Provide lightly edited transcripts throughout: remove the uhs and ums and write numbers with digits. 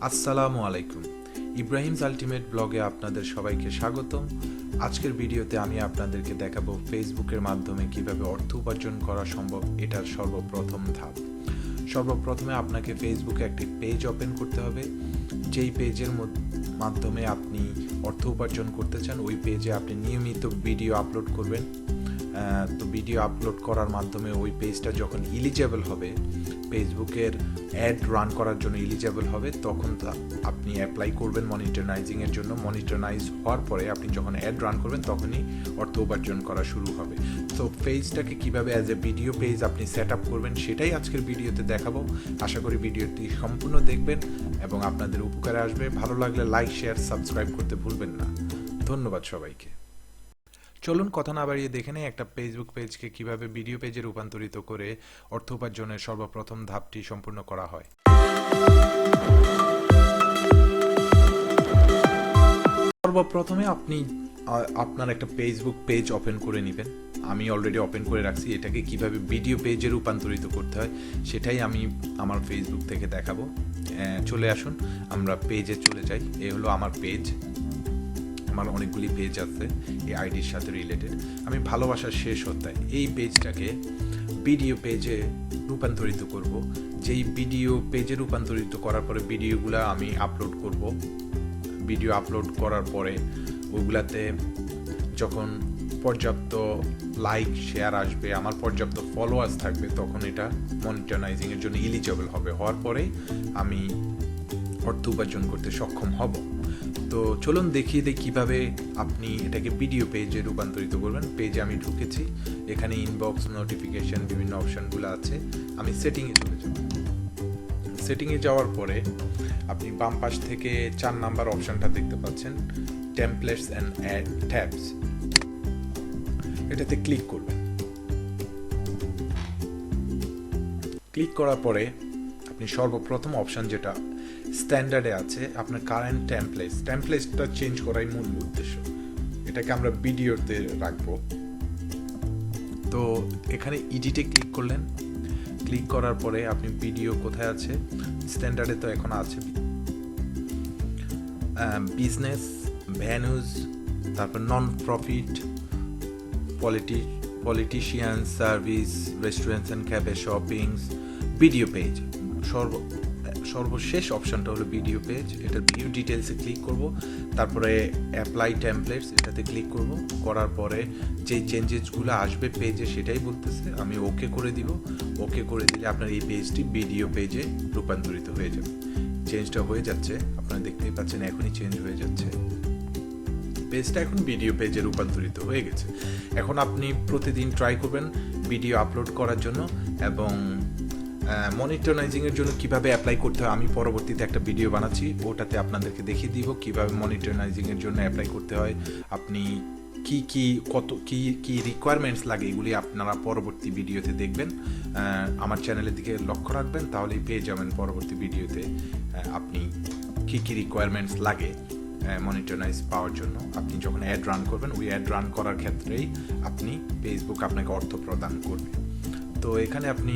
আসসালামু আলাইকুম। ইব্রাহিমস আলটিমেট ব্লগে আপনাদের সবাইকে স্বাগতম। আজকের ভিডিওতে আমি আপনাদেরকে দেখাবো ফেসবুকের মাধ্যমে কিভাবে অর্থ উপার্জন করা সম্ভব, এটার সর্বপ্রথম ধাপ। সর্বপ্রথমে আপনাকে ফেসবুকে একটি পেজ ওপেন করতে হবে। যেই পেজের মাধ্যমে আপনি অর্থ উপার্জন করতে চান, ওই পেজে আপনি নিয়মিত ভিডিও আপলোড করবেন। তো ভিডিও আপলোড করার মাধ্যমে ওই পেজটা যখন এলিজেবল হবে, ফেসবুকের অ্যাড রান করার জন্য এলিজেবল হবে, তখন আপনি অ্যাপ্লাই করবেন মনিটরাইজিংয়ের জন্য। মনিটরাইজ হওয়ার পরে আপনি যখন অ্যাড রান করবেন তখনই অর্থ উপার্জন করা শুরু হবে। তো পেজটাকে কীভাবে অ্যাজ এ ভিডিও পেজ আপনি সেট আপ করবেন সেটাই আজকের ভিডিওতে দেখাবো। আশা করি ভিডিওটি সম্পূর্ণ দেখবেন এবং আপনাদের উপকারে আসবে। ভালো লাগলে লাইক, শেয়ার, সাবস্ক্রাইব করতে ভুলবেন না। ধন্যবাদ সবাইকে। চলুন কথা না বাড়িয়ে দেখে নেই একটা ফেসবুক পেজকে কিভাবে ভিডিও পেজে রূপান্তরিত করে অর্থ উপার্জনের সর্বপ্রথম ধাপটি সম্পূর্ণ করা হয়। সর্বপ্রথমে আপনি আপনার একটা ফেসবুক পেজ ওপেন করে নেবেন। আমি অলরেডি ওপেন করে রাখছি। এটাকে কিভাবে ভিডিও পেজে রূপান্তরিত করতে হয় সেটাই আমি আমার ফেসবুক থেকে দেখাবো। চলে আসুন, আমরা পেজে চলে যাই। এই হলো আমার পেজ। আমার অনেকগুলি পেজ আছে এই আইডির সাথে রিলেটেড। আমি ভালোবাসার শেষ হত্যায় এই পেজটাকে ভিডিও পেজে রূপান্তরিত করব। যেই ভিডিও পেজে রূপান্তরিত করার পরে ভিডিওগুলো আমি আপলোড করব। ভিডিও আপলোড করার পরে ওগুলাতে যখন পর্যাপ্ত লাইক, শেয়ার আসবে, আমার পর্যাপ্ত ফলোয়ার্স থাকবে, তখন এটা মনিটাইজিংয়ের জন্য এলিজেবল হবে। হওয়ার পরে আমি অর্থ উপার্জন করতে সক্ষম হব। তো চলুন দেখিয়ে দিই কীভাবে আপনি এটাকে ভিডিও পেজে রূপান্তরিত করবেন। পেজে আমি ঢুকেছি, এখানে ইনবক্স, নোটিফিকেশন, বিভিন্ন অপশানগুলো আছে। আমি সেটিংয়ে চলে যাব। সেটিংয়ে যাওয়ার পরে আপনি বাম পাশ থেকে 4 নাম্বার অপশানটা দেখতে পাচ্ছেন, টেমপ্লেটস অ্যান্ড অ্যাড ট্যাবস। এটাতে ক্লিক করবেন। ক্লিক করার পরে আপনি সর্বপ্রথম অপশান যেটা স্ট্যান্ডার্ডে আছে, আপনার কারেন্ট টেমপ্লেটসটা চেঞ্জ করাই মূল উদ্দেশ্য। এটাকে আমরা ভিডিওতে রাখবো। তো এখানে এডিটে ক্লিক করলেন। ক্লিক করার পরে আপনি ভিডিও কোথায় আছে, স্ট্যান্ডার্ডে তো এখন আছে বিজনেস, ভ্যানুজ, তারপর non profit, politician, service, restaurants and cafe, shoppings, video page. সর্বশেষ অপশানটা হলো ভিডিও পেজ। এটা ভিউ ডিটেলসে ক্লিক করব। তারপরে অ্যাপ্লাই টেমপ্লেটস, এটাতে ক্লিক করব। করার পরে যেই চেঞ্জেসগুলো আসবে পেজে সেটাই বলতেছে, আমি ওকে করে দিব। ওকে করে দিলে আপনার এই পেজটি ভিডিও পেজে রূপান্তরিত হয়ে যাবে। চেঞ্জটা হয়ে যাচ্ছে, আপনারা দেখতেই পাচ্ছেন, এখনই চেঞ্জ হয়ে যাচ্ছে। পেজটা এখন ভিডিও পেজে রূপান্তরিত হয়ে গেছে। এখন আপনি প্রতিদিন ট্রাই করবেন ভিডিও আপলোড করার জন্য। এবং মনিটরাইজিংয়ের জন্য কিভাবে অ্যাপ্লাই করতে হয় আমি পরবর্তীতে একটা ভিডিও বানাচ্ছি, ওটাতে আপনাদেরকে দেখিয়ে দিব কিভাবে মনিটরাইজিংয়ের জন্য অ্যাপ্লাই করতে হয়। আপনি কি রিকোয়ারমেন্টস লাগে, এগুলি আপনারা পরবর্তী ভিডিওতে দেখবেন। আমার চ্যানেলের দিকে লক্ষ্য রাখবেন, তাহলেই পেয়ে যাবেন পরবর্তী ভিডিওতে আপনি কি রিকোয়ারমেন্টস লাগে মনিটরাইজ পাওয়ার জন্য। আপনি যখন অ্যাড রান করবেন, ওই অ্যাড রান করার ক্ষেত্রেই আপনি ফেসবুক আপনাকে অর্থ প্রদান করবে। তো এখানে আপনি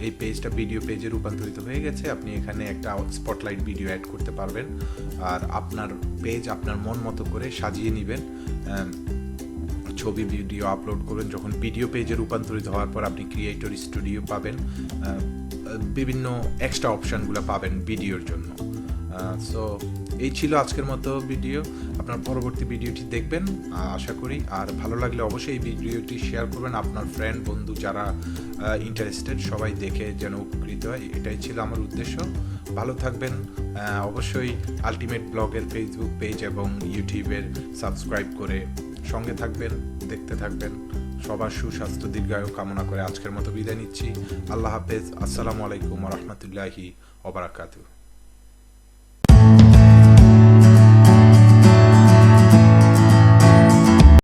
এই পেজটা ভিডিও পেজে রূপান্তরিত হয়ে গেছে। আপনি এখানে একটা স্পটলাইট ভিডিও অ্যাড করতে পারবেন। আর আপনার পেজ আপনার মন মতো করে সাজিয়ে নেবেন। ছবি, ভিডিও আপলোড করবেন। যখন ভিডিও পেজে রূপান্তরিত হওয়ার পর আপনি ক্রিয়েটর স্টুডিও পাবেন, বিভিন্ন এক্সট্রা অপশানগুলো পাবেন ভিডিওর জন্য। সো এই ছিল আজকের মতো ভিডিও। আপনার পরবর্তী ভিডিওটি দেখবেন আশা করি। আর ভালো লাগলে অবশ্যই এই ভিডিওটি শেয়ার করবেন। আপনার ফ্রেন্ড, বন্ধু যারা ইন্টারেস্টেড সবাই দেখে যেন উপকৃত হয়, এটাই ছিল আমার উদ্দেশ্য। ভালো থাকবেন। অবশ্যই আলটিমেট ব্লগের ফেসবুক পেজ এবং ইউটিউবের সাবস্ক্রাইব করে সঙ্গে থাকবেন, দেখতে থাকবেন। সবার সুস্বাস্থ্য, দীর্ঘায়ু কামনা করে আজকের মতো বিদায় নিচ্ছি। আল্লাহ হাফেজ। আসসালামু আলাইকুম ওয়া রাহমাতুল্লাহি ওয়া বারাকাতুহু।